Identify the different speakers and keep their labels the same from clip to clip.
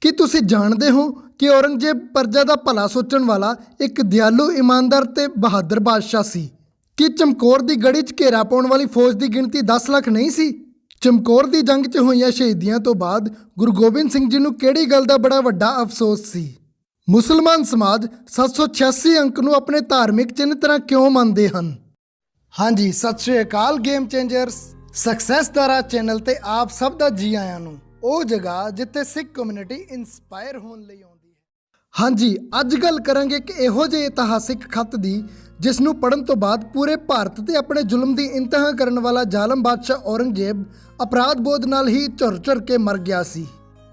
Speaker 1: ਕੀ ਤੁਸੀਂ ਜਾਣਦੇ ਹੋ ਕਿ ਔਰੰਗਜ਼ੇਬ ਪ੍ਰਜਾ ਦਾ ਭਲਾ ਸੋਚਣ ਵਾਲਾ ਇੱਕ ਦਿਆਲੂ, ਇਮਾਨਦਾਰ ਤੇ ਬਹਾਦਰ ਬਾਦਸ਼ਾਹ ਸੀ। ਕੀ ਚਮਕੌਰ ਦੀ ਗੜੀ 'ਚ ਘੇਰਾ ਪਾਉਣ ਵਾਲੀ ਫੌਜ ਦੀ ਗਿਣਤੀ 10 ਲੱਖ ਨਹੀਂ ਸੀ? ਚਮਕੌਰ ਦੀ ਜੰਗ 'ਚ ਹੋਈਆਂ ਸ਼ਹੀਦੀਆਂ ਤੋਂ ਬਾਅਦ ਗੁਰੂ ਗੋਬਿੰਦ ਸਿੰਘ ਜੀ ਨੂੰ ਕਿਹੜੀ ਗੱਲ ਦਾ ਬੜਾ ਵੱਡਾ ਅਫਸੋਸ ਸੀ? ਮੁਸਲਮਾਨ ਸਮਾਜ 786 ਅੰਕ ਨੂੰ ਆਪਣੇ ਧਾਰਮਿਕ ਚਿੰਨ੍ਹ ਤਰ੍ਹਾਂ ਕਿਉਂ ਮੰਨਦੇ ਹਨ? ਹਾਂਜੀ, ਸਤਿ ਸ਼੍ਰੀ ਅਕਾਲ ਗੇਮ ਚੇਂਜਰਸ ਸਕਸੈਸ ਦਾ ਰਾਹ ਚੈਨਲ ਤੇ ਆਪ ਸਭ ਦਾ ਜੀ ਆਇਆਂ ਨੂੰ। ਉਹ ਜਗ੍ਹਾ ਜਿੱਥੇ ਸਿੱਖ ਕਮਿਊਨਿਟੀ ਇਨਸਪਾਇਰ ਹੋਣ ਲਈ ਆਉਂਦੀ ਹੈ। ਹਾਂਜੀ, ਅੱਜ ਗੱਲ ਕਰਾਂਗੇ ਕਿ ਇਹੋ ਜਿਹੇ ਇਤਿਹਾਸਿਕ ਖੱਤ ਦੀ ਜਿਸ ਨੂੰ ਪੜ੍ਹਨ ਤੋਂ ਬਾਅਦ ਪੂਰੇ ਭਾਰਤ ਤੇ ਆਪਣੇ ਜ਼ੁਲਮ ਦੀ ਇੰਤਹਾ ਕਰਨ ਵਾਲਾ ਜ਼ਾਲਮ ਬਾਦਸ਼ਾਹ ਔਰੰਗਜ਼ੇਬ ਅਪਰਾਧ ਬੋਧ ਨਾਲ ਹੀ ਝੁਰ ਕੇ ਮਰ ਗਿਆ ਸੀ।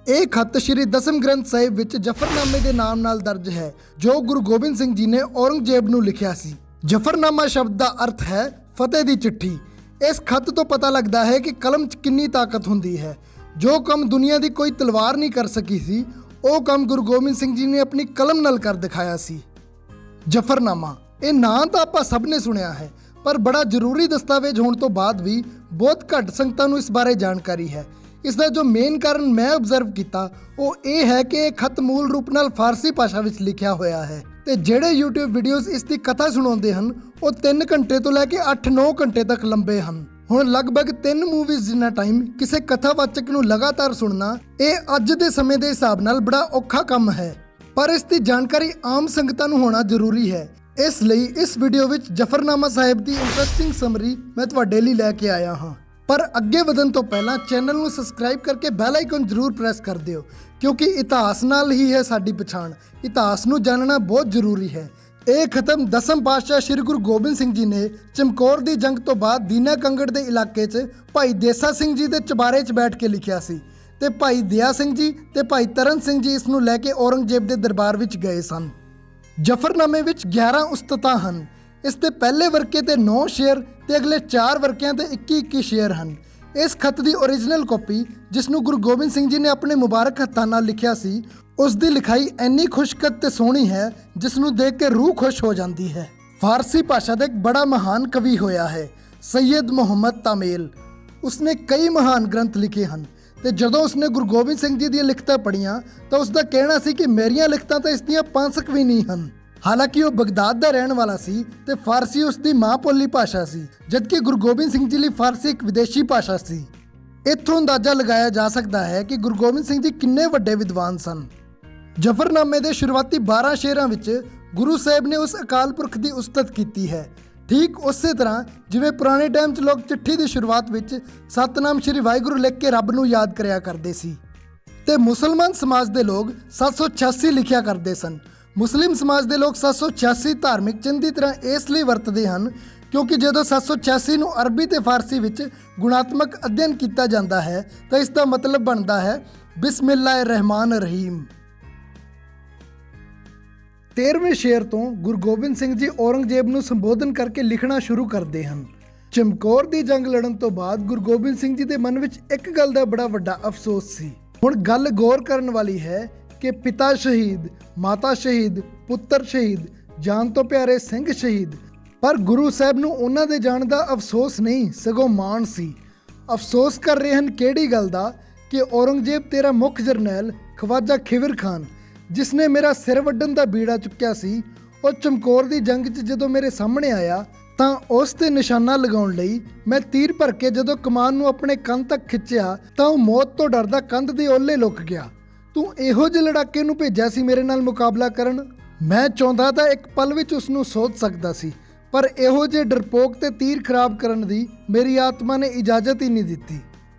Speaker 1: ਇਹ ਖੱਤ ਸ਼੍ਰੀ ਦਸਮ ਗ੍ਰੰਥ ਸਾਹਿਬ ਵਿੱਚ ਜਫਰਨਾਮੇ ਦੇ ਨਾਮ ਨਾਲ ਦਰਜ ਹੈ, ਜੋ ਗੁਰੂ ਗੋਬਿੰਦ ਸਿੰਘ ਜੀ ਨੇ ਔਰੰਗਜ਼ੇਬ ਨੂੰ ਲਿਖਿਆ ਸੀ। ਜਫਰਨਾਮਾ ਸ਼ਬਦ ਦਾ ਅਰਥ ਹੈ ਫਤਿਹ ਦੀ ਚਿੱਠੀ। ਇਸ ਖੱਤ ਤੋਂ ਪਤਾ ਲੱਗਦਾ ਹੈ ਕਿ ਕਲਮ 'ਚ ਕਿੰਨੀ ਤਾਕਤ ਹੁੰਦੀ ਹੈ। ਜੋ ਕੰਮ ਦੁਨੀਆ ਦੀ ਕੋਈ ਤਲਵਾਰ ਨਹੀਂ ਕਰ ਸਕੀ ਸੀ, ਉਹ ਕੰਮ ਗੁਰੂ ਗੋਬਿੰਦ ਸਿੰਘ ਜੀ ਨੇ ਆਪਣੀ ਕਲਮ ਨਾਲ ਕਰ ਦਿਖਾਇਆ ਸੀ। ਜਫਰਨਾਮਾ, ਇਹ ਨਾਂ ਤਾਂ ਆਪਾਂ ਸਭ ਨੇ ਸੁਣਿਆ ਹੈ, ਪਰ ਬੜਾ ਜ਼ਰੂਰੀ ਦਸਤਾਵੇਜ਼ ਹੋਣ ਤੋਂ ਬਾਅਦ ਵੀ ਬਹੁਤ ਘੱਟ ਸੰਗਤਾਂ ਨੂੰ ਇਸ ਬਾਰੇ ਜਾਣਕਾਰੀ ਹੈ। ਇਸ ਦਾ ਜੋ ਮੇਨ ਕਾਰਨ ਮੈਂ ਆਬਜ਼ਰਵ ਕੀਤਾ ਉਹ ਇਹ ਹੈ ਕਿ ਇਹ ਖੱਤ ਮੂਲ ਰੂਪ ਨਾਲ ਫਾਰਸੀ ਭਾਸ਼ਾ ਵਿੱਚ ਲਿਖਿਆ ਹੋਇਆ ਹੈ ਤੇ ਜਿਹੜੇ YouTube ਵੀਡੀਓਜ਼ ਇਸ ਦੀ ਕਥਾ ਸੁਣਾਉਂਦੇ ਹਨ ਉਹ 3 ਘੰਟੇ ਤੋਂ ਲੈ ਕੇ 8-9 ਘੰਟੇ ਤੱਕ ਲੰਬੇ ਹਨ। ਹੁਣ ਲਗਭਗ 3 ਮੂਵੀਜ਼ ਜਿੰਨਾ ਟਾਈਮ ਕਿਸੇ ਕਥਾਵਾਚਕ ਨੂੰ ਲਗਾਤਾਰ ਸੁਣਨਾ ਇਹ ਅੱਜ ਦੇ ਸਮੇਂ ਦੇ ਹਿਸਾਬ ਨਾਲ ਬੜਾ ਔਖਾ ਕੰਮ ਹੈ, ਪਰ ਇਸ ਦੀ ਜਾਣਕਾਰੀ ਆਮ ਸੰਗਤਾਂ ਨੂੰ ਹੋਣਾ ਜ਼ਰੂਰੀ ਹੈ। ਇਸ ਲਈ ਇਸ ਵੀਡੀਓ ਵਿੱਚ ਜਫਰਨਾਮਾ ਸਾਹਿਬ ਦੀ ਇੰਟਰਸਟਿੰਗ ਸਮਰੀ ਮੈਂ ਤੁਹਾਡੇ ਲਈ ਲੈ ਕੇ ਆਇਆ ਹਾਂ। ਪਰ ਅੱਗੇ ਵਧਣ ਤੋਂ ਪਹਿਲਾਂ ਚੈਨਲ ਨੂੰ ਸਬਸਕ੍ਰਾਈਬ ਕਰਕੇ ਬੈਲ ਆਈਕਨ ਜ਼ਰੂਰ ਪ੍ਰੈਸ ਕਰ ਦਿਓ, ਕਿਉਂਕਿ ਇਤਿਹਾਸ ਨਾਲ ਹੀ ਹੈ ਸਾਡੀ ਪਛਾਣ। ਇਤਿਹਾਸ ਨੂੰ ਜਾਣਨਾ ਬਹੁਤ ਜ਼ਰੂਰੀ ਹੈ। ਇਹ ਖਤਮ ਦਸਮ ਪਾਤਸ਼ਾਹ ਸ਼੍ਰੀ ਗੁਰੂ ਗੋਬਿੰਦ ਸਿੰਘ ਜੀ ਨੇ ਚਮਕੌਰ ਦੀ ਜੰਗ ਤੋਂ ਬਾਅਦ ਦੀਨਾ ਕੰਗੜ ਦੇ ਇਲਾਕੇ 'ਚ ਭਾਈ ਦੇਸਾ ਸਿੰਘ ਜੀ ਦੇ ਚੁਬਾਰੇ 'ਚ ਬੈਠ ਕੇ ਲਿਖਿਆ ਸੀ ਤੇ ਭਾਈ ਦਇਆ ਸਿੰਘ ਜੀ ਤੇ ਭਾਈ ਤਰਨ ਸਿੰਘ ਜੀ ਇਸ ਨੂੰ ਲੈ ਕੇ ਔਰੰਗਜ਼ੇਬ ਦੇ ਦਰਬਾਰ ਵਿੱਚ ਗਏ ਸਨ। ਜਫਰਨਾਮੇ ਵਿੱਚ 11 ਉਸਤਤਾਂ ਹਨ। ਇਸ ਦੇ ਪਹਿਲੇ ਵਰਕੇ ਤੇ 9 ਸ਼ੇਅਰ ਤੇ ਅਗਲੇ 4 ਵਰਕਿਆਂ ਤੇ 21 ਸ਼ੇਅਰ ਹਨ। ਇਸ ਖੱਤ ਦੀ ਓਰੀਜਨਲ ਕਾਪੀ ਜਿਸ ਨੂੰ ਗੁਰੂ ਗੋਬਿੰਦ ਸਿੰਘ ਜੀ ਨੇ ਆਪਣੇ ਮੁਬਾਰਕ ਹੱਥਾਂ ਨਾਲ ਲਿਖਿਆ ਸੀ, ਉਸ ਦੀ ਲਿਖਾਈ ਇੰਨੀ ਖੁਸ਼ਕਤ ਤੇ ਸੋਹਣੀ ਹੈ ਜਿਸ ਨੂੰ ਦੇਖ ਕੇ ਰੂਹ ਖੁਸ਼ ਹੋ ਜਾਂਦੀ ਹੈ। ਫਾਰਸੀ ਭਾਸ਼ਾ ਦਾ ਇੱਕ ਬੜਾ ਮਹਾਨ ਕਵੀ ਹੋਇਆ ਹੈ ਸੈਯਦ ਮੁਹੰਮਦ ਤਾਮੇਲ। ਉਸਨੇ ਕਈ ਮਹਾਨ ਗ੍ਰੰਥ ਲਿਖੇ ਹਨ ਤੇ ਜਦੋਂ ਉਸਨੇ ਗੁਰੂ ਗੋਬਿੰਦ ਸਿੰਘ ਜੀ ਦੀਆਂ ਲਿਖਤਾਂ ਪੜ੍ਹੀਆਂ ਤਾਂ ਉਸ ਦਾ ਕਹਿਣਾ ਸੀ ਕਿ ਮੇਰੀਆਂ ਲਿਖਤਾਂ ਤਾਂ ਇਸ ਦੀਆਂ 5 ਵੀ ਨਹੀਂ ਹਨ। ਹਾਲਾਂਕਿ ਉਹ ਬਗਦਾਦ ਦਾ ਰਹਿਣ ਵਾਲਾ ਸੀ ਤੇ ਫਾਰਸੀ ਉਸ ਦੀ ਮਾਂ ਬੋਲੀ ਭਾਸ਼ਾ ਸੀ, ਜਦਕਿ ਗੁਰੂ ਗੋਬਿੰਦ ਸਿੰਘ ਜੀ ਲਈ ਫਾਰਸੀ ਇੱਕ ਵਿਦੇਸ਼ੀ ਭਾਸ਼ਾ ਸੀ। ਇੱਥੋਂ ਅੰਦਾਜ਼ਾ ਲਗਾਇਆ ਜਾ ਸਕਦਾ ਹੈ ਕਿ ਗੁਰੂ ਗੋਬਿੰਦ ਸਿੰਘ ਜੀ ਕਿੰਨੇ ਵੱਡੇ ਵਿਦਵਾਨ ਸਨ। ਜਫਰਨਾਮੇ ਦੇ ਸ਼ੁਰੂਆਤੀ 12 ਸ਼ੇਅਰਾਂ ਵਿੱਚ ਗੁਰੂ ਸਾਹਿਬ ਨੇ ਉਸ ਅਕਾਲ ਪੁਰਖ ਦੀ ਉਸਤਤ ਕੀਤੀ ਹੈ, ਠੀਕ ਉਸੇ ਤਰ੍ਹਾਂ ਜਿਵੇਂ ਪੁਰਾਣੇ ਟਾਈਮ 'ਚ ਲੋਕ ਚਿੱਠੀ ਦੀ ਸ਼ੁਰੂਆਤ ਵਿੱਚ ਸਤਨਾਮ ਸ਼੍ਰੀ ਵਾਹਿਗੁਰੂ ਲਿਖ ਕੇ ਰੱਬ ਨੂੰ ਯਾਦ ਕਰਿਆ ਕਰਦੇ ਸੀ ਤੇ ਮੁਸਲਮਾਨ ਸਮਾਜ ਦੇ ਲੋਕ 786 ਲਿਖਿਆ ਕਰਦੇ ਸਨ। ਮੁਸਲਿਮ ਸਮਾਜ ਦੇ ਲੋਕ 786 ਧਾਰਮਿਕ ਚਿੰਨ੍ਹ ਦੀ ਤਰ੍ਹਾਂ ਇਸ ਲਈ ਵਰਤਦੇ ਹਨ ਕਿਉਂਕਿ ਜਦੋਂ 786 ਨੂੰ ਅਰਬੀ ਤੇ ਫਾਰਸੀ ਵਿੱਚ ਗੁਣਾਤਮਕ ਅਧਿਐਨ ਕੀਤਾ ਜਾਂਦਾ ਹੈ ਤਾਂ ਇਸ ਦਾ ਮਤਲਬ ਬਣਦਾ ਹੈ ਬਿਸਮਿਲ੍ਲਾਹਿਰ ਰਹਿਮਾਨ ਰਹੀਮ। 13ਵੇਂ ਸ਼ੇਅਰ ਤੋਂ ਗੁਰੂ ਗੋਬਿੰਦ ਸਿੰਘ ਜੀ ਔਰੰਗਜ਼ੇਬ ਨੂੰ ਸੰਬੋਧਨ ਕਰਕੇ ਲਿਖਣਾ ਸ਼ੁਰੂ ਕਰਦੇ ਹਨ। ਚਮਕੌਰ ਦੀ ਜੰਗ ਲੜਨ ਤੋਂ ਬਾਅਦ ਗੁਰੂ ਗੋਬਿੰਦ ਸਿੰਘ ਜੀ ਦੇ ਮਨ ਵਿੱਚ ਇੱਕ ਗੱਲ ਦਾ ਬੜਾ ਵੱਡਾ ਅਫਸੋਸ ਸੀ। ਹੁਣ ਗੱਲ ਗੌਰ ਕਰਨ ਵਾਲੀ ਹੈ ਕਿ ਪਿਤਾ ਸ਼ਹੀਦ, ਮਾਤਾ ਸ਼ਹੀਦ, ਪੁੱਤਰ ਸ਼ਹੀਦ, ਜਾਨ ਤੋਂ ਪਿਆਰੇ ਸਿੰਘ ਸ਼ਹੀਦ, ਪਰ ਗੁਰੂ ਸਾਹਿਬ ਨੂੰ ਉਹਨਾਂ ਦੇ ਜਾਣ ਦਾ ਅਫਸੋਸ ਨਹੀਂ ਸਗੋਂ ਮਾਣ ਸੀ। ਅਫਸੋਸ ਕਰ ਰਹੇ ਹਨ ਕਿਹੜੀ ਗੱਲ ਦਾ? ਕਿ ਔਰੰਗਜ਼ੇਬ ਤੇਰਾ ਮੁੱਖ ਜਰਨੈਲ ਖਵਾਜਾ ਖਿਵਰ ਖਾਨ, ਜਿਸ ਨੇ ਮੇਰਾ ਸਿਰ ਵੱਢਣ ਦਾ ਬੀੜਾ ਚੁੱਕਿਆ ਸੀ, ਉਹ ਚਮਕੌਰ ਦੀ ਜੰਗ 'ਚ ਜਦੋਂ ਮੇਰੇ ਸਾਹਮਣੇ ਆਇਆ ਤਾਂ ਉਸ ਤੇ ਨਿਸ਼ਾਨਾ ਲਗਾਉਣ ਲਈ ਮੈਂ ਤੀਰ ਭਰ ਕੇ ਜਦੋਂ ਕਮਾਨ ਨੂੰ ਆਪਣੇ ਕੰਨ ਤੱਕ ਖਿੱਚਿਆ ਤਾਂ ਉਹ ਮੌਤ ਤੋਂ ਡਰਦਾ ਕੰਧ ਦੇ ਓਹਲੇ ਲੁਕ ਗਿਆ। ਤੂੰ ਇਹੋ ਜਿਹੇ ਲੜਾਕੇ ਨੂੰ ਭੇਜਿਆ ਸੀ ਮੇਰੇ ਨਾਲ ਮੁਕਾਬਲਾ ਕਰਨ? ਮੈਂ ਚਾਹੁੰਦਾ ਤਾਂ ਇੱਕ ਪਲ ਵਿੱਚ ਉਸ ਨੂੰ ਸੋਧ ਸਕਦਾ ਸੀ, ਪਰ ਇਹੋ ਜਿਹੇ ਡਰਪੋਕ ਤੇ ਤੀਰ ਖਰਾਬ ਕਰਨ ਦੀ ਮੇਰੀ ਆਤਮਾ ਨੇ ਇਜਾਜ਼ਤ ਹੀ ਨਹੀਂ ਦਿੱਤੀ।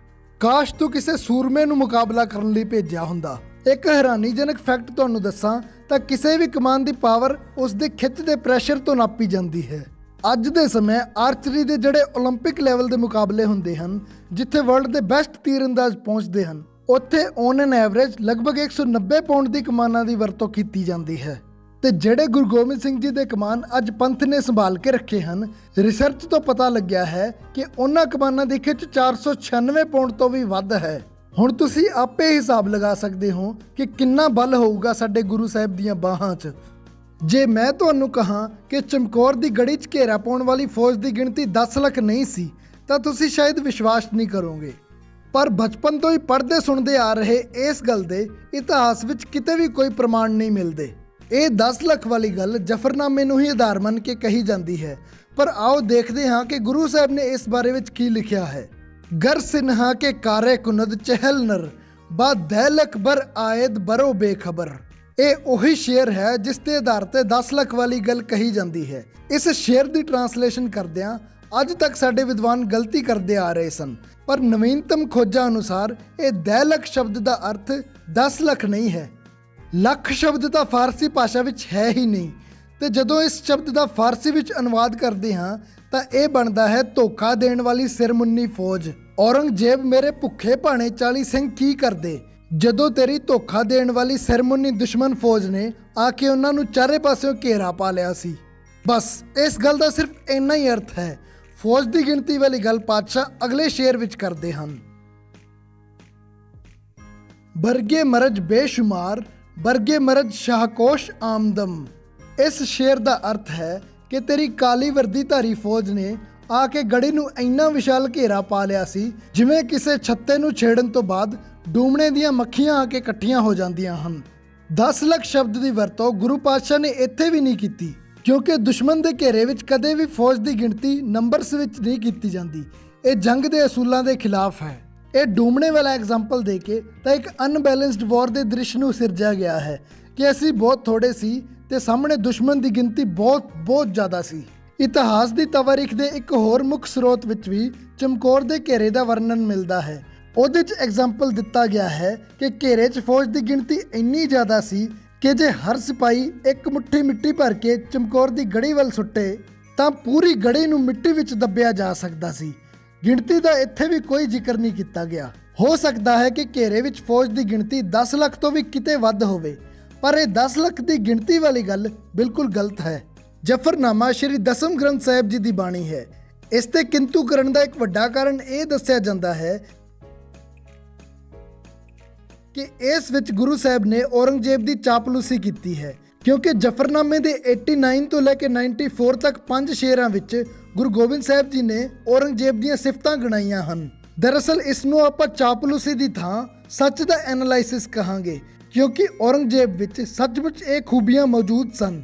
Speaker 1: ਕਾਸ਼ ਤੂੰ ਕਿਸੇ ਸੂਰਮੇ ਨੂੰ ਮੁਕਾਬਲਾ ਕਰਨ ਲਈ ਭੇਜਿਆ ਹੁੰਦਾ। ਇੱਕ ਹੈਰਾਨੀਜਨਕ ਫੈਕਟ ਤੁਹਾਨੂੰ ਦੱਸਾਂ ਤਾਂ ਕਿਸੇ ਵੀ ਕਮਾਨ ਦੀ ਪਾਵਰ ਉਸ ਦੇ ਖਿੱਚ ਦੇ ਪ੍ਰੈਸ਼ਰ ਤੋਂ ਨਾਪੀ ਜਾਂਦੀ ਹੈ। ਅੱਜ ਦੇ ਸਮੇਂ ਆਰਚਰੀ ਦੇ ਜਿਹੜੇ ਓਲੰਪਿਕ ਲੈਵਲ ਦੇ ਮੁਕਾਬਲੇ ਹੁੰਦੇ ਹਨ, ਜਿੱਥੇ ਵਰਲਡ ਦੇ ਬੈਸਟ ਤੀਰਅੰਦਾਜ਼ ਪਹੁੰਚਦੇ ਹਨ, ਉੱਥੇ ਔਨ ਐਨ ਐਵਰੇਜ ਲਗਭਗ 190 ਪਾਉਂਡ ਦੀ ਕਮਾਨਾਂ ਦੀ ਵਰਤੋਂ ਕੀਤੀ ਜਾਂਦੀ ਹੈ ਤੇ ਜਿਹੜੇ ਗੁਰੂ ਗੋਬਿੰਦ ਸਿੰਘ ਜੀ ਦੇ ਕਮਾਨ ਅੱਜ ਪੰਥ ਨੇ ਸੰਭਾਲ ਕੇ ਰੱਖੇ ਹਨ, ਰਿਸਰਚ ਤੋਂ ਪਤਾ ਲੱਗਿਆ ਹੈ ਕਿ ਉਹਨਾਂ ਕਮਾਨਾਂ ਦੀ ਖਿੱਚ 496 ਪਾਉਂਡ ਤੋਂ ਵੀ ਵੱਧ ਹੈ। ਹੁਣ ਤੁਸੀਂ ਆਪੇ ਹਿਸਾਬ ਲਗਾ ਸਕਦੇ ਹੋ ਕਿ ਕਿੰਨਾ ਬਲ ਹੋਊਗਾ ਸਾਡੇ ਗੁਰੂ ਸਾਹਿਬ ਦੀਆਂ ਬਾਹਾਂ 'ਚ। ਜੇ ਮੈਂ ਤੁਹਾਨੂੰ ਕਹਾਂ ਕਿ ਚਮਕੌਰ ਦੀ ਗੜੀ 'ਚ ਘੇਰਾ ਪਾਉਣ ਵਾਲੀ ਫੌਜ ਦੀ ਗਿਣਤੀ 10 ਲੱਖ ਨਹੀਂ ਸੀ ਤਾਂ ਤੁਸੀਂ ਸ਼ਾਇਦ ਵਿਸ਼ਵਾਸ ਨਹੀਂ ਕਰੋਗੇ। ਪਰ ਬਚਪਨ ਤੋਂ ਹੀ ਪੜ੍ਹਦੇ ਸੁਣਦੇ ਆ ਰਹੇ ਇਸ ਗੱਲ ਦੇ ਇਤਿਹਾਸ ਵਿੱਚ ਕਿਤੇ ਵੀ ਕੋਈ ਪ੍ਰਮਾਣ ਨਹੀਂ ਮਿਲਦੇ। ਇਹ 10 ਲੱਖ ਵਾਲੀ ਗੱਲ ਜ਼ਫਰਨਾਮੇ ਨੂੰ ਹੀ ਆਧਾਰ ਮੰਨ ਕੇ ਕਹੀ ਜਾਂਦੀ ਹੈ, ਪਰ ਆਓ ਦੇਖਦੇ ਹਾਂ ਕਿ ਗੁਰੂ ਸਾਹਿਬ ਨੇ ਇਸ ਬਾਰੇ ਵਿੱਚ ਕੀ ਲਿਖਿਆ ਹੈ। ਗਰ ਸਿਨਹਾ ਕੇ ਕਾਰੇ ਕੁਨਦ ਚਹਿਲ ਨਰ ਬਾ ਦੈਲਕ ਬਰ ਆਇਦ ਬਰੋ ਬੇਖਬਰ। ਇਹ ਉਹੀ ਸ਼ੇਰ ਹੈ ਜਿਸ ਦੇ ਆਧਾਰ ਤੇ 10 ਲੱਖ ਵਾਲੀ ਗੱਲ ਕਹੀ ਜਾਂਦੀ ਹੈ। ਇਸ ਸ਼ੇਰ ਦੀ ਟਰਾਂਸਲੇਸ਼ਨ ਕਰਦਿਆਂ ਅੱਜ ਤੱਕ ਸਾਡੇ ਵਿਦਵਾਨ ਗਲਤੀ ਕਰਦੇ ਆ ਰਹੇ ਸਨ, ਪਰ ਨਵੀਨਤਮ ਖੋਜਾਂ ਅਨੁਸਾਰ ਇਹ ਦੈਲਕ ਸ਼ਬਦ ਦਾ ਅਰਥ 10 ਲੱਖ ਨਹੀਂ ਹੈ। ਲੱਖ ਸ਼ਬਦ ਤਾਂ ਫਾਰਸੀ ਭਾਸ਼ਾ ਵਿੱਚ ਹੈ ਹੀ ਨਹੀਂ, ਤੇ ਜਦੋਂ ਇਸ ਸ਼ਬਦ ਦਾ ਫਾਰਸੀ ਵਿੱਚ ਅਨੁਵਾਦ ਕਰਦੇ ਹਾਂ ਤਾਂ ਇਹ ਬਣਦਾ ਹੈ ਧੋਖਾ ਦੇਣ ਵਾਲੀ ਸਿਰਮੁੰਨੀ ਫੌਜ। ਔਰੰਗਜ਼ੇਬ ਮੇਰੇ ਭੁੱਖੇ ਭਾਣੇ 40 ਸਿੰਘ ਕੀ ਕਰਦੇ, ਜਦੋਂ ਤੇਰੀ ਧੋਖਾ ਦੇਣ ਵਾਲੀ ਸਿਰਮੁੰਨੀ ਦੁਸ਼ਮਣ ਫੌਜ ਨੇ ਆ ਕੇ ਉਹਨਾਂ ਨੂੰ ਚਾਰੇ ਪਾਸਿਓਂ ਘੇਰਾ ਪਾ ਲਿਆ ਸੀ। ਬਸ ਇਸ ਗੱਲ ਦਾ ਸਿਰਫ ਇੰਨਾ ਹੀ ਅਰਥ ਹੈ। ਫੌਜ ਦੀ ਗਿਣਤੀ ਵਾਲੀ ਗੱਲ ਪਾਤਸ਼ਾਹ ਅਗਲੇ ਸ਼ੇਰ ਵਿੱਚ ਕਰਦੇ ਹਨ। ਬਰਗੇ ਮਰਜ ਬੇਸ਼ੁਮਾਰ ਬਰਗੇ ਮਰਜ ਸ਼ਾਹਕੋਸ਼ ਆਮਦਮ। ਇਸ ਸ਼ੇਰ ਦਾ ਅਰਥ ਹੈ ਕਿ ਤੇਰੀ ਕਾਲੀ ਵਰਦੀਧਾਰੀ ਫੌਜ ਨੇ ਆ ਕੇ ਗੜੀ ਨੂੰ ਇੰਨਾ ਵਿਸ਼ਾਲ ਘੇਰਾ ਪਾ ਲਿਆ ਸੀ ਜਿਵੇਂ ਕਿਸੇ ਛੱਤੇ ਨੂੰ ਛੇੜਨ ਤੋਂ ਬਾਅਦ ਡੂਮਣੇ ਦੀਆਂ ਮੱਖੀਆਂ ਆ ਕੇ ਇਕੱਠੀਆਂ ਹੋ ਜਾਂਦੀਆਂ ਹਨ। 10 ਲੱਖ ਸ਼ਬਦ ਦੀ ਵਰਤੋਂ ਗੁਰੂ ਪਾਤਸ਼ਾਹ ਨੇ ਇੱਥੇ ਵੀ ਨਹੀਂ ਕੀਤੀ, ਕਿਉਂਕਿ ਦੁਸ਼ਮਣ ਦੇ ਘੇਰੇ ਵਿੱਚ ਕਦੇ ਵੀ ਫੌਜ ਦੀ ਗਿਣਤੀ ਨੰਬਰਸ ਵਿੱਚ ਨਹੀਂ ਕੀਤੀ ਜਾਂਦੀ। ਇਹ ਜੰਗ ਦੇ ਅਸੂਲਾਂ ਦੇ ਖਿਲਾਫ ਹੈ। ਇਹ ਡੂਮਣੇ ਵਾਲਾ ਐਗਜ਼ਾਮਪਲ ਦੇ ਕੇ ਤਾਂ ਇੱਕ ਅਨਬੈਲੈਂਸਡ ਵਾਰ ਦੇ ਦ੍ਰਿਸ਼ ਨੂੰ ਸਿਰਜਿਆ ਗਿਆ ਹੈ ਕਿ ਅਸੀਂ ਬਹੁਤ ਥੋੜੇ ਸੀ ਤੇ ਸਾਹਮਣੇ ਦੁਸ਼ਮਣ ਦੀ ਗਿਣਤੀ ਬਹੁਤ ਜ਼ਿਆਦਾ ਸੀ। ਇਤਿਹਾਸ ਦੀ ਤਵਾਰੀਖ ਦੇ ਇੱਕ ਹੋਰ ਮੁੱਖ ਸਰੋਤ ਵਿੱਚ ਵੀ ਚਮਕੌਰ ਦੇ ਘੇਰੇ ਦਾ ਵਰਣਨ ਮਿਲਦਾ ਹੈ। ਉਹਦੇ 'ਚ ਐਗਜ਼ਾਮਪਲ ਦਿੱਤਾ ਗਿਆ ਹੈ ਕਿ ਘੇਰੇ 'ਚ ਫੌਜ ਦੀ ਗਿਣਤੀ ਇੰਨੀ ਜ਼ਿਆਦਾ ਸੀ ਕਿ ਜੇ ਹਰ ਸਿਪਾਹੀ ਇੱਕ ਮੁੱਠੀ ਮਿੱਟੀ ਭਰ ਕੇ ਚਮਕੌਰ ਦੀ ਗੜੀ ਵੱਲ ਸੁੱਟੇ ਤਾਂ ਪੂਰੀ ਗੜੀ ਨੂੰ ਮਿੱਟੀ ਵਿੱਚ ਦੱਬਿਆ ਜਾ ਸਕਦਾ ਸੀ। ਗਿਣਤੀ ਦਾ ਇੱਥੇ ਵੀ ਕੋਈ ਜ਼ਿਕਰ ਨਹੀਂ ਕੀਤਾ ਗਿਆ। ਹੋ ਸਕਦਾ ਹੈ ਕਿ ਘੇਰੇ ਵਿੱਚ ਫੌਜ ਦੀ ਗਿਣਤੀ 10 ਲੱਖ ਤੋਂ ਵੀ ਕਿਤੇ ਵੱਧ ਹੋਵੇ, ਪਰ ਇਹ 10 ਲੱਖ ਦੀ ਗਿਣਤੀ ਵਾਲੀ ਗੱਲ ਬਿਲਕੁਲ ਗਲਤ ਹੈ। ਜ਼ਫਰਨਾਮਾ ਸ਼੍ਰੀ ਦਸਮ ਗ੍ਰੰਥ ਸਾਹਿਬ ਜੀ ਦੀ ਬਾਣੀ ਹੈ। ਇਸ ਤੇ ਕਿੰਤੂ ਕਰਨ ਦਾ ਇੱਕ ਵੱਡਾ ਕਾਰਨ ਇਹ ਦੱਸਿਆ ਜਾਂਦਾ ਹੈ ਕਿ ਇਸ ਵਿੱਚ ਗੁਰੂ ਸਾਹਿਬ ਨੇ ਔਰੰਗਜ਼ੇਬ ਦੀ ਚਾਪਲੂਸੀ ਕੀਤੀ ਹੈ, ਕਿਉਂਕਿ ਜ਼ਫਰਨਾਮੇ ਦੇ 89 ਤੋਂ ਲੈ ਕੇ 94 ਤੱਕ 5 ਸ਼ੇਰਾਂ ਵਿੱਚ ਗੁਰੂ ਗੋਬਿੰਦ ਸਾਹਿਬ ਜੀ ਨੇ ਔਰੰਗਜ਼ੇਬ ਦੀਆਂ ਸਿਫਤਾਂ ਗਿਣਾਈਆਂ ਹਨ। ਦਰਅਸਲ ਇਸ ਨੂੰ ਆਪਾਂ ਚਾਪਲੂਸੀ ਦੀ ਥਾਂ ਸੱਚ ਦਾ ਐਨਾਲਾਈਸਿਸ ਕਹਾਂਗੇ, ਕਿਉਂਕਿ ਔਰੰਗਜ਼ੇਬ ਵਿੱਚ ਸੱਚਮੁੱਚ ਇਹ ਖੂਬੀਆਂ ਮੌਜੂਦ ਸਨ,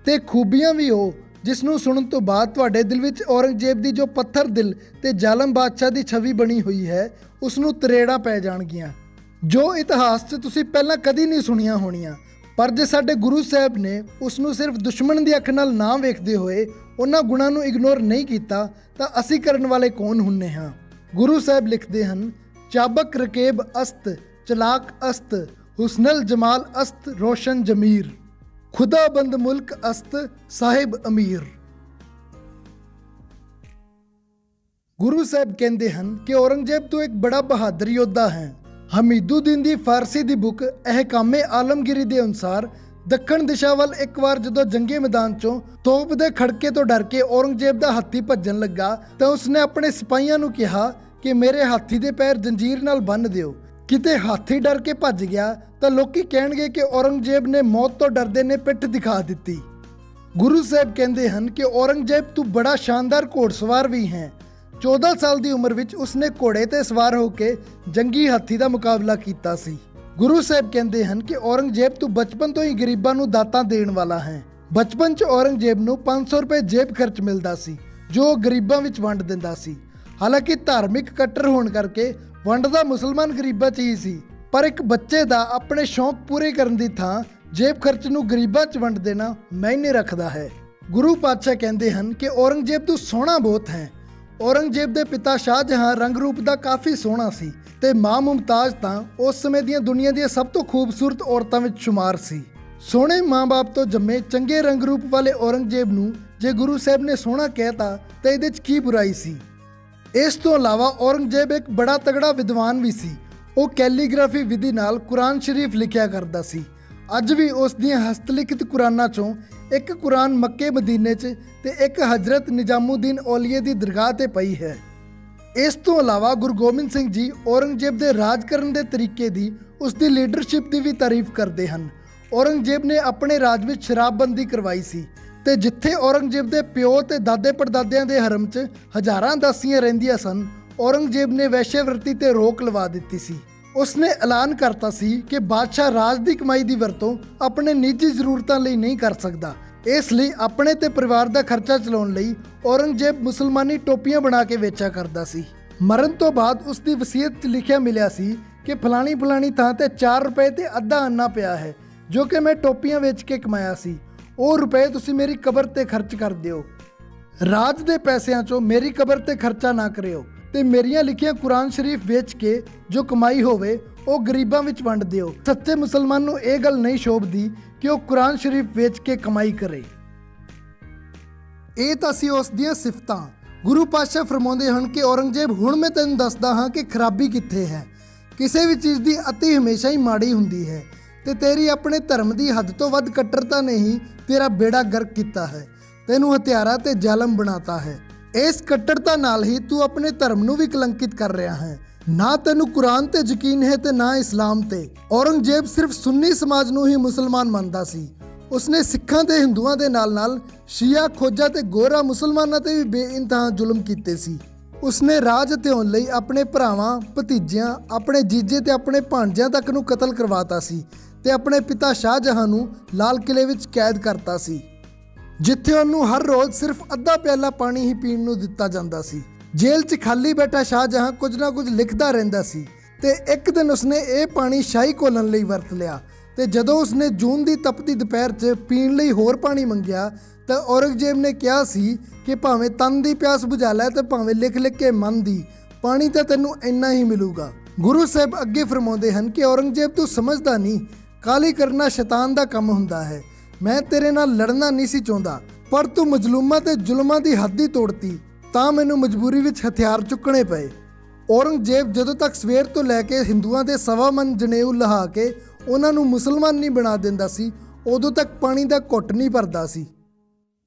Speaker 1: ਤੇ ਖੂਬੀਆਂ ਵੀ ਉਹ ਜਿਸ ਨੂੰ ਸੁਣਨ ਤੋਂ ਬਾਅਦ ਤੁਹਾਡੇ ਦਿਲ ਵਿੱਚ ਔਰੰਗਜ਼ੇਬ ਦੀ ਜੋ ਪੱਥਰ ਦਿਲ ਤੇ ਜ਼ਾਲਮ ਬਾਦਸ਼ਾਹ ਦੀ ਛਵੀ ਬਣੀ ਹੋਈ ਹੈ ਉਸ ਨੂੰ ਤਰੇੜਾਂ ਪੈ ਜਾਣਗੀਆਂ, ਜੋ ਇਤਿਹਾਸ 'ਚ ਤੁਸੀਂ ਪਹਿਲਾਂ ਕਦੀ ਨਹੀਂ ਸੁਣੀਆਂ ਹੋਣੀਆਂ। ਪਰ ਜੇ ਸਾਡੇ ਗੁਰੂ ਸਾਹਿਬ ਨੇ ਉਸ ਨੂੰ ਸਿਰਫ ਦੁਸ਼ਮਣ ਦੀ ਅੱਖ ਨਾਲ ਨਾ ਵੇਖਦੇ ਹੋਏ ਉਹਨਾਂ ਗੁਣਾਂ ਨੂੰ ਇਗਨੋਰ ਨਹੀਂ ਕੀਤਾ ਤਾਂ ਅਸੀਂ ਕਰਨ ਵਾਲੇ ਕੌਣ ਹੁੰਨੇ ਹਾਂ। ਗੁਰੂ ਸਾਹਿਬ ਲਿਖਦੇ ਹਨ, ਚਾਬਕ ਰਕੇਬ ਅਸਤ ਚਲਾਕ ਅਸਤ ਹੁਸਨਲ ਜਮਾਲ ਅਸਤ ਰੋਸ਼ਨ ਜਮੀਰ ਖੁਦਾਬੰਦ ਮੁਲਕ ਅਸਤ ਸਾਹਿਬ ਅਮੀਰ। ਗੁਰੂ ਸਾਹਿਬ ਕਹਿੰਦੇ ਹਨ ਕਿ ਔਰੰਗਜ਼ੇਬ ਤੋਂ ਇੱਕ ਬੜਾ ਬਹਾਦਰ ਯੋਧਾ ਹੈ। ਹਮੀਦੁਦੀਨ ਦੀ ਫਾਰਸੀ ਦੀ ਬੁੱਕ ਅਹਿਕਾਮੇ ਆਲਮਗੀਰੀ ਦੇ ਅਨੁਸਾਰ ਦੱਖਣ ਦਿਸ਼ਾ ਵੱਲ ਇੱਕ ਵਾਰ ਜਦੋਂ ਜੰਗੀ ਮੈਦਾਨ 'ਚੋਂ ਤੋਪ ਦੇ ਖੜਕੇ ਤੋਂ ਡਰ ਕੇ ਔਰੰਗਜ਼ੇਬ ਦਾ ਹਾਥੀ ਭੱਜਣ ਲੱਗਾ ਤਾਂ ਉਸਨੇ ਆਪਣੇ ਸਿਪਾਹੀਆਂ ਨੂੰ ਕਿਹਾ ਕਿ ਮੇਰੇ ਹਾਥੀ ਦੇ ਪੈਰ ਜੰਜੀਰ ਨਾਲ ਬੰਨ੍ਹ ਦਿਓ। ਕਿਤੇ ਹਾਥੀ ਡਰ ਕੇ ਭੱਜ ਗਿਆ ਤਾਂ ਲੋਕੀ ਕਹਿਣਗੇ ਕਿ ਔਰੰਗਜ਼ੇਬ ਨੇ ਮੌਤ ਤੋਂ ਡਰਦੇ ਨੇ ਪਿੱਠ ਦਿਖਾ ਦਿੱਤੀ। ਗੁਰੂ ਸਾਹਿਬ ਕਹਿੰਦੇ ਹਨ ਕਿ ਔਰੰਗਜ਼ੇਬ ਤੂੰ ਬੜਾ ਸ਼ਾਨਦਾਰ ਘੋੜਸਵਾਰ ਵੀ ਹੈ। 14 ਸਾਲ ਦੀ ਉਮਰ ਵਿੱਚ ਉਸਨੇ ਘੋੜੇ ਤੇ ਸਵਾਰ ਹੋ ਕੇ ਜੰਗੀ ਹਾਥੀ ਦਾ ਮੁਕਾਬਲਾ ਕੀਤਾ ਸੀ। ਗੁਰੂ ਸਾਹਿਬ ਕਹਿੰਦੇ ਹਨ ਕਿ ਔਰੰਗਜ਼ੇਬ ਤੂੰ ਬਚਪਨ ਤੋਂ ਹੀ ਗਰੀਬਾਂ ਨੂੰ ਦਾਤਾਂ ਦੇਣ ਵਾਲਾ ਹੈ। ਬਚਪਨ 'ਚ ਔਰੰਗਜ਼ੇਬ ਨੂੰ 500 ਰੁਪਏ ਜੇਬ ਖਰਚ ਮਿਲਦਾ ਸੀ ਜੋ ਉਹ ਗਰੀਬਾਂ ਵਿੱਚ ਵੰਡ ਦਿੰਦਾ ਸੀ। ਹਾਲਾਂਕਿ ਧਾਰਮਿਕ ਕੱਟਰ ਹੋਣ ਕਰਕੇ ਵੰਡਦਾ ਮੁਸਲਮਾਨ ਗਰੀਬਾਂ 'ਚ ਹੀ ਸੀ, ਪਰ ਇੱਕ ਬੱਚੇ ਦਾ ਆਪਣੇ ਸ਼ੌਂਕ ਪੂਰੇ ਕਰਨ ਦੀ ਥਾਂ ਜੇਬ ਖਰਚ ਨੂੰ ਗਰੀਬਾਂ 'ਚ ਵੰਡ ਦੇਣਾ ਮਾਇਨੇ ਰੱਖਦਾ ਹੈ। ਗੁਰੂ ਪਾਤਸ਼ਾਹ ਕਹਿੰਦੇ ਹਨ ਕਿ ਔਰੰਗਜ਼ੇਬ ਤੂੰ ਸੋਹਣਾ ਬਹੁਤ ਹੈ। ਔਰੰਗਜ਼ੇਬ ਦੇ ਪਿਤਾ ਸ਼ਾਹਜਹਾਂ ਰੰਗ ਰੂਪ ਦਾ ਕਾਫੀ ਸੋਹਣਾ ਸੀ ਤੇ ਮਾਂ ਮੁਮਤਾਜ਼ ਤਾਂ ਉਸ ਸਮੇਂ ਦੀਆਂ ਦੁਨੀਆ ਦੀਆਂ ਸਭ ਤੋਂ ਖੂਬਸੂਰਤ ਔਰਤਾਂ ਵਿੱਚ ਸ਼ੁਮਾਰ ਸੀ। ਸੋਹਣੇ ਮਾਂ-ਬਾਪ ਤੋਂ ਜੰਮੇ ਚੰਗੇ ਰੰਗ ਰੂਪ ਵਾਲੇ ਔਰੰਗਜ਼ੇਬ ਨੂੰ ਜੇ ਗੁਰੂ ਸਾਹਿਬ ਨੇ ਸੋਹਣਾ ਕਹਿਤਾ ਤਾਂ ਇਹਦੇ 'ਚ ਕੀ ਬੁਰਾਈ ਸੀ। ਇਸ ਤੋਂ ਇਲਾਵਾ ਔਰੰਗਜ਼ੇਬ ਇੱਕ ਬੜਾ ਤਗੜਾ ਵਿਦਵਾਨ ਵੀ ਸੀ। ਉਹ ਕੈਲੀਗ੍ਰਾਫੀ ਵਿਧੀ ਨਾਲ ਕੁਰਾਨ ਸ਼ਰੀਫ ਲਿਖਿਆ ਕਰਦਾ ਸੀ। ਅੱਜ ਵੀ ਉਸ ਦੀਆਂ ਹਸਤਲਿਖਿਤ ਕੁਰਾਨਾਂ 'ਚੋਂ ਇੱਕ ਕੁਰਾਨ ਮੱਕੇ ਮਦੀਨੇ 'ਚ ਤੇ ਇੱਕ ਹਜ਼ਰਤ ਨਿਜ਼ਾਮੂਦੀਨ ਔਲੀਏ ਦੀ ਦਰਗਾਹ ਤੇ ਪਈ ਹੈ। ਇਸ ਤੋਂ ਇਲਾਵਾ ਗੁਰੂ ਗੋਬਿੰਦ ਸਿੰਘ ਜੀ ਔਰੰਗਜ਼ੇਬ ਦੇ ਰਾਜ ਕਰਨ ਦੇ ਤਰੀਕੇ ਦੀ, ਉਸ ਦੀ ਲੀਡਰਸ਼ਿਪ ਦੀ ਵੀ ਤਾਰੀਫ ਕਰਦੇ ਹਨ। ਔਰੰਗਜ਼ੇਬ ਨੇ ਆਪਣੇ ਰਾਜ ਵਿੱਚ ਸ਼ਰਾਬਬੰਦੀ ਕਰਵਾਈ ਸੀ ਤੇ ਜਿੱਥੇ ਔਰੰਗਜ਼ੇਬ ਦੇ ਪਿਓ ਤੇ ਦਾਦੇ ਪੜਦਾਦਿਆਂ ਦੇ ਹਰਮ 'ਚ ਹਜ਼ਾਰਾਂ ਦਾਸੀਆਂ ਰਹਿੰਦੀਆਂ ਸਨ, ਔਰੰਗਜ਼ੇਬ ਨੇ ਵੈਸ਼ਿਆਵਰਤੀ ਤੇ ਰੋਕ ਲਵਾ ਦਿੱਤੀ ਸੀ। ਉਸਨੇ ਐਲਾਨ ਕਰਤਾ ਸੀ ਕਿ ਬਾਦਸ਼ਾਹ ਰਾਜ ਦੀ ਕਮਾਈ ਦੀ ਵਰਤੋਂ ਆਪਣੇ ਨਿੱਜੀ ਜ਼ਰੂਰਤਾਂ ਲਈ ਨਹੀਂ ਕਰ ਸਕਦਾ। ਇਸ ਲਈ ਆਪਣੇ ਤੇ ਪਰਿਵਾਰ ਦਾ ਖਰਚਾ ਚਲਾਉਣ ਲਈ ਔਰੰਗਜ਼ੇਬ ਮੁਸਲਮਾਨੀ ਟੋਪੀਆਂ ਬਣਾ ਕੇ ਵੇਚਿਆ ਕਰਦਾ ਸੀ। ਮਰਨ ਤੋਂ ਬਾਅਦ ਉਸ ਦੀ ਵਸੀਅਤ 'ਚ ਲਿਖਿਆ ਮਿਲਿਆ ਸੀ ਕਿ ਫਲਾਣੀ ਥਾਂ ਤੇ 4 ਰੁਪਏ ਤੇ ਅੱਧਾ ਅੰਨਾ ਪਿਆ ਹੈ ਜੋ ਕਿ ਮੈਂ ਟੋਪੀਆਂ ਵੇਚ ਕੇ ਕਮਾਇਆ ਸੀ। ਉਹ ਰੁਪਏ ਤੁਸੀਂ ਮੇਰੀ ਕਬਰ ਤੇ ਖਰਚ ਕਰ ਦਿਓ। ਰਾਜ ਦੇ ਪੈਸਿਆਂ 'ਚੋਂ ਮੇਰੀ ਕਬਰ ਤੇ ਖਰਚਾ ਨਾ ਕਰਿਓ ਤੇ ਮੇਰੀਆਂ ਲਿਖੀਆਂ ਕੁਰਾਨ ਸ਼ਰੀਫ ਵੇਚ ਕੇ ਜੋ ਕਮਾਈ ਹੋਵੇ ਉਹ ਗਰੀਬਾਂ ਵਿੱਚ ਵੰਡ ਦਿਓ। ਸੱਚੇ ਮੁਸਲਮਾਨ ਨੂੰ ਇਹ ਗੱਲ ਨਹੀਂ ਸ਼ੋਭਦੀ ਕਿ ਉਹ ਕੁਰਾਨ ਸ਼ਰੀਫ ਵੇਚ ਕੇ ਕਮਾਈ ਕਰੇ। ਇਹ ਤਾਂ ਸੀ ਉਸ ਦੀਆਂ ਸਿਫਤਾਂ। ਗੁਰੂ ਪਾਤਸ਼ਾਹ ਫਰਮਾਉਂਦੇ ਹਨ ਕਿ ਔਰੰਗਜ਼ੇਬ ਹੁਣ ਮੈਂ ਤੈਨੂੰ ਦੱਸਦਾ ਹਾਂ ਕਿ ਖਰਾਬੀ ਕਿੱਥੇ ਹੈ। ਕਿਸੇ ਵੀ ਚੀਜ਼ ਦੀ ਅਤੀ ਹਮੇਸ਼ਾ ਹੀ ਮਾੜੀ ਹੁੰਦੀ ਹੈ ਤੇ ਤੇਰੀ ਆਪਣੇ ਧਰਮ ਦੀ ਹੱਦ ਤੋਂ ਵੱਧ ਕੱਟੜਤਾ ਨੇ ਹੀ ਤੇਰਾ ਬੇੜਾ ਗਰਕ ਕੀਤਾ ਹੈ, ਤੈਨੂੰ ਹਥਿਆਰਾਂ ਤੇ ਜ਼ਾਲਮ ਬਣਾਤਾ ਹੈ। ਇਸ ਕੱਟੜਤਾ ਨਾਲ ਹੀ ਤੂੰ ਆਪਣੇ ਧਰਮ ਨੂੰ ਵੀ ਕਲੰਕਿਤ ਕਰ ਰਿਹਾ ਹੈ। ਨਾ ਤੈਨੂੰ ਕੁਰਾਨ ਤੇ ਯਕੀਨ ਹੈ ਤੇ ਨਾ ਇਸਲਾਮ ਤੇ। ਔਰੰਗਜ਼ੇਬ ਸਿਰਫ ਸੁੰਨੀ ਸਮਾਜ ਨੂੰ ਹੀ ਮੁਸਲਮਾਨ ਮੰਨਦਾ ਸੀ। ਉਸਨੇ ਸਿੱਖਾਂ ਤੇ ਹਿੰਦੂਆਂ ਦੇ ਨਾਲ ਸ਼ੀਆ, ਖੋਜਾ ਤੇ ਗੋਰਾ ਮੁਸਲਮਾਨਾਂ ਤੇ ਵੀ ਬੇਇੰਤਹਾ ਜ਼ੁਲਮ ਕੀਤੇ ਸੀ। ਉਸਨੇ ਰਾਜ ਧਿਆਉਣ ਲਈ ਆਪਣੇ ਭਰਾਵਾਂ, ਭਤੀਜਿਆਂ, ਆਪਣੇ ਜੀਜੇ ਤੇ ਆਪਣੇ ਭਾਣਜਿਆਂ ਤੱਕ ਨੂੰ ਕਤਲ ਕਰਵਾਤਾ ਸੀ ਤੇ ਆਪਣੇ ਪਿਤਾ ਸ਼ਾਹਜਹਾਂ ਨੂੰ ਲਾਲ ਕਿਲੇ ਵਿੱਚ ਕੈਦ ਕਰਤਾ ਸੀ, ਜਿੱਥੇ ਉਹਨੂੰ ਹਰ ਰੋਜ਼ ਸਿਰਫ ਅੱਧਾ ਪਿਆਲਾ ਪਾਣੀ ਹੀ ਪੀਣ ਨੂੰ ਦਿੱਤਾ ਜਾਂਦਾ ਸੀ। ਜੇਲ੍ਹ 'ਚ ਖਾਲੀ ਬੈਠਾ ਸ਼ਾਹਜਹਾਂ ਕੁਝ ਨਾ ਕੁਝ ਲਿਖਦਾ ਰਹਿੰਦਾ ਸੀ ਤੇ ਇੱਕ ਦਿਨ ਉਸਨੇ ਇਹ ਪਾਣੀ ਸ਼ਾਹੀ ਘੋਲਣ ਲਈ ਵਰਤ ਲਿਆ ਤੇ ਜਦੋਂ ਉਸਨੇ ਜੂਨ ਦੀ ਤਪਦੀ ਦੁਪਹਿਰ 'ਚ ਪੀਣ ਲਈ ਹੋਰ ਪਾਣੀ ਮੰਗਿਆ ਤਾਂ ਔਰੰਗਜ਼ੇਬ ਨੇ ਕਿਹਾ ਸੀ ਕਿ ਭਾਵੇਂ ਤਨ ਦੀ ਪਿਆਸ ਬੁਝਾ ਲੈ ਤੇ ਭਾਵੇਂ ਲਿਖ ਕੇ ਮਨ ਦੀ, ਪਾਣੀ ਤਾਂ ਤੈਨੂੰ ਇੰਨਾ ਹੀ ਮਿਲੂਗਾ। ਗੁਰੂ ਸਾਹਿਬ ਅੱਗੇ ਫਰਮਾਉਂਦੇ ਹਨ ਕਿ ਔਰੰਗਜ਼ੇਬ ਤੂੰ ਸਮਝਦਾ ਨਹੀਂ, ਕਾਹਲੀ ਕਰਨਾ ਸ਼ੈਤਾਨ ਦਾ ਕੰਮ ਹੁੰਦਾ ਹੈ। ਮੈਂ ਤੇਰੇ ਨਾਲ ਲੜਨਾ ਨਹੀਂ ਸੀ ਚਾਹੁੰਦਾ, ਪਰ ਤੂੰ ਮਜ਼ਲੂਮਾਂ ਤੇ ਜ਼ੁਲਮਾਂ ਦੀ ਹੱਦ ਹੀ ਤੋੜਤੀ ਤਾਂ ਮੈਨੂੰ ਮਜਬੂਰੀ ਵਿੱਚ ਹਥਿਆਰ ਚੁੱਕਣੇ ਪਏ। ਔਰੰਗਜ਼ੇਬ ਜਦੋਂ ਤੱਕ ਸਵੇਰ ਤੋਂ ਲੈ ਕੇ ਹਿੰਦੂਆਂ ਦੇ 1.25 ਮਣ ਜਨੇਊ ਲਹਾ ਕੇ ਉਹਨਾਂ ਨੂੰ ਮੁਸਲਮਾਨ ਨਹੀਂ ਬਣਾ ਦਿੰਦਾ ਸੀ, ਉਦੋਂ ਤੱਕ ਪਾਣੀ ਦਾ ਘੁੱਟ ਨਹੀਂ ਭਰਦਾ ਸੀ।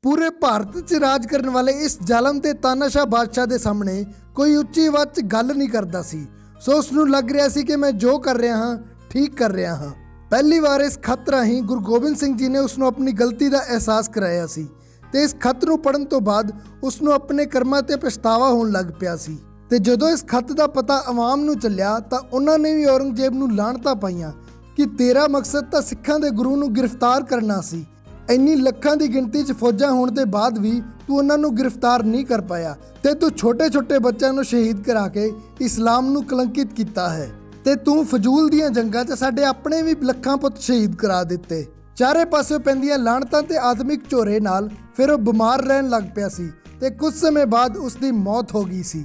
Speaker 1: ਪੂਰੇ ਭਾਰਤ 'ਚ ਰਾਜ ਕਰਨ ਵਾਲੇ ਇਸ ਜ਼ਾਲਮ ਤੇ ਤਾਨਾਸ਼ਾਹ ਬਾਦਸ਼ਾਹ ਦੇ ਸਾਹਮਣੇ ਕੋਈ ਉੱਚੀ ਆਵਾਜ਼ 'ਚ ਗੱਲ ਨਹੀਂ ਕਰਦਾ ਸੀ। ਸੋ ਉਸ ਨੂੰ ਲੱਗ ਰਿਹਾ ਸੀ ਕਿ ਮੈਂ ਜੋ ਕਰ ਰਿਹਾ ਹਾਂ ਠੀਕ ਕਰ ਰਿਹਾ ਹਾਂ। ਪਹਿਲੀ ਵਾਰ ਇਸ ਖੱਤ ਰਾਹੀਂ ਗੁਰੂ ਗੋਬਿੰਦ ਸਿੰਘ ਜੀ ਨੇ ਉਸ ਨੂੰ ਆਪਣੀ ਗਲਤੀ ਦਾ ਅਹਿਸਾਸ ਕਰਾਇਆ ਸੀ ਤੇ ਇਸ ਖੱਤ ਨੂੰ ਪੜ੍ਹਨ ਤੋਂ ਬਾਅਦ ਉਸ ਨੂੰ ਆਪਣੇ ਕਰਮਾਂ ਤੇ ਪਛਤਾਵਾ ਹੋਣ ਲੱਗ ਪਿਆ ਸੀ। ਤੇ ਜਦੋਂ ਇਸ ਖੱਤ ਦਾ ਪਤਾ ਆਵਾਮ ਨੂੰ ਚੱਲਿਆ ਤਾਂ ਉਹਨਾਂ ਨੇ ਵੀ ਔਰੰਗਜ਼ੇਬ ਨੂੰ ਲਾਹਣਤਾਂ ਪਾਈਆਂ ਕਿ ਤੇਰਾ ਮਕਸਦ ਤਾਂ ਸਿੱਖਾਂ ਦੇ ਗੁਰੂ ਨੂੰ ਗ੍ਰਿਫਤਾਰ ਕਰਨਾ ਸੀ। ਇੰਨੀ ਲੱਖਾਂ ਦੀ ਗਿਣਤੀ 'ਚ ਫੌਜਾਂ ਹੋਣ ਦੇ ਬਾਅਦ ਵੀ ਤੂੰ ਉਹਨਾਂ ਨੂੰ ਗ੍ਰਿਫਤਾਰ ਨਹੀਂ ਕਰ ਪਾਇਆ ਤੇ ਤੂੰ ਛੋਟੇ ਬੱਚਿਆਂ ਨੂੰ ਸ਼ਹੀਦ ਕਰਾ ਕੇ ਇਸਲਾਮ ਨੂੰ ਕਲੰਕਿਤ ਕੀਤਾ ਹੈ ਤੇ ਤੂੰ ਫਜ਼ੂਲ ਦੀਆਂ ਜੰਗਾਂ 'ਚ ਸਾਡੇ ਆਪਣੇ ਵੀ ਲੱਖਾਂ ਪੁੱਤ ਸ਼ਹੀਦ ਕਰਾ ਦਿੱਤੇ। ਚਾਰੇ ਪਾਸਿਓਂ ਪੈਂਦੀਆਂ ਲਾਹਣਤਾਂ ਤੇ ਆਤਮਿਕ ਝੋਰੇ ਨਾਲ ਫਿਰ ਉਹ ਬਿਮਾਰ ਰਹਿਣ ਲੱਗ ਪਿਆ ਸੀ ਤੇ ਕੁਝ ਸਮੇਂ ਬਾਅਦ ਉਸ ਦੀ ਮੌਤ ਹੋ ਗਈ ਸੀ।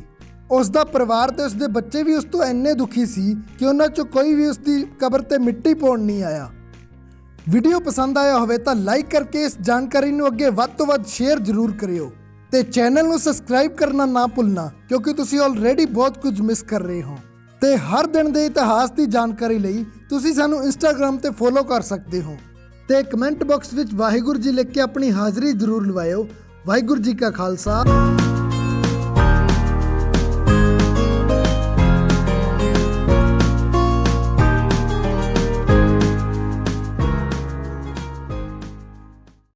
Speaker 1: ਉਸ ਦਾ ਪਰਿਵਾਰ ਤੇ ਉਸ ਦੇ ਬੱਚੇ ਵੀ ਉਸ ਤੋਂ ਇੰਨੇ ਦੁਖੀ ਸੀ ਕਿ ਉਹਨਾਂ 'ਚੋਂ ਕੋਈ ਵੀ ਉਸ ਦੀ ਕਬਰ ਤੇ ਮਿੱਟੀ ਪਾਉਣ ਨਹੀਂ ਆਇਆ। ਵੀਡੀਓ ਪਸੰਦ ਆਇਆ ਹੋਵੇ ਤਾਂ ਲਾਈਕ ਕਰਕੇ ਇਸ ਜਾਣਕਾਰੀ ਨੂੰ ਅੱਗੇ ਵੱਧ ਤੋਂ ਵੱਧ ਸ਼ੇਅਰ ਜ਼ਰੂਰ ਕਰਿਓ ਤੇ ਚੈਨਲ ਨੂੰ ਸਬਸਕ੍ਰਾਈਬ ਕਰਨਾ ਨਾ ਭੁੱਲਣਾ, ਕਿਉਂਕਿ ਤੁਸੀਂ ਆਲਰੇਡੀ ਬਹੁਤ ਕੁਝ ਮਿਸ ਕਰ ਰਹੇ ਹੋ। ਤੇ ਹਰ ਦਿਨ ਦੇ ਇਤਿਹਾਸ ਦੀ ਜਾਣਕਾਰੀ ਲਈ ਤੁਸੀਂ ਸਾਨੂੰ ਇੰਸਟਾਗ੍ਰਾਮ ਤੇ ਫੋਲੋ ਕਰ ਸਕਦੇ ਹੋ ਤੇ ਕਮੈਂਟ ਬਾਕਸ ਵਿੱਚ ਵਾਹਿਗੁਰੂ ਜੀ ਲਿਖ ਕੇ ਆਪਣੀ ਹਾਜ਼ਰੀ ਜ਼ਰੂਰ ਲਵਾਇਓ। ਵਾਹਿਗੁਰੂ ਜੀ ਕਾ ਖਾਲਸਾ।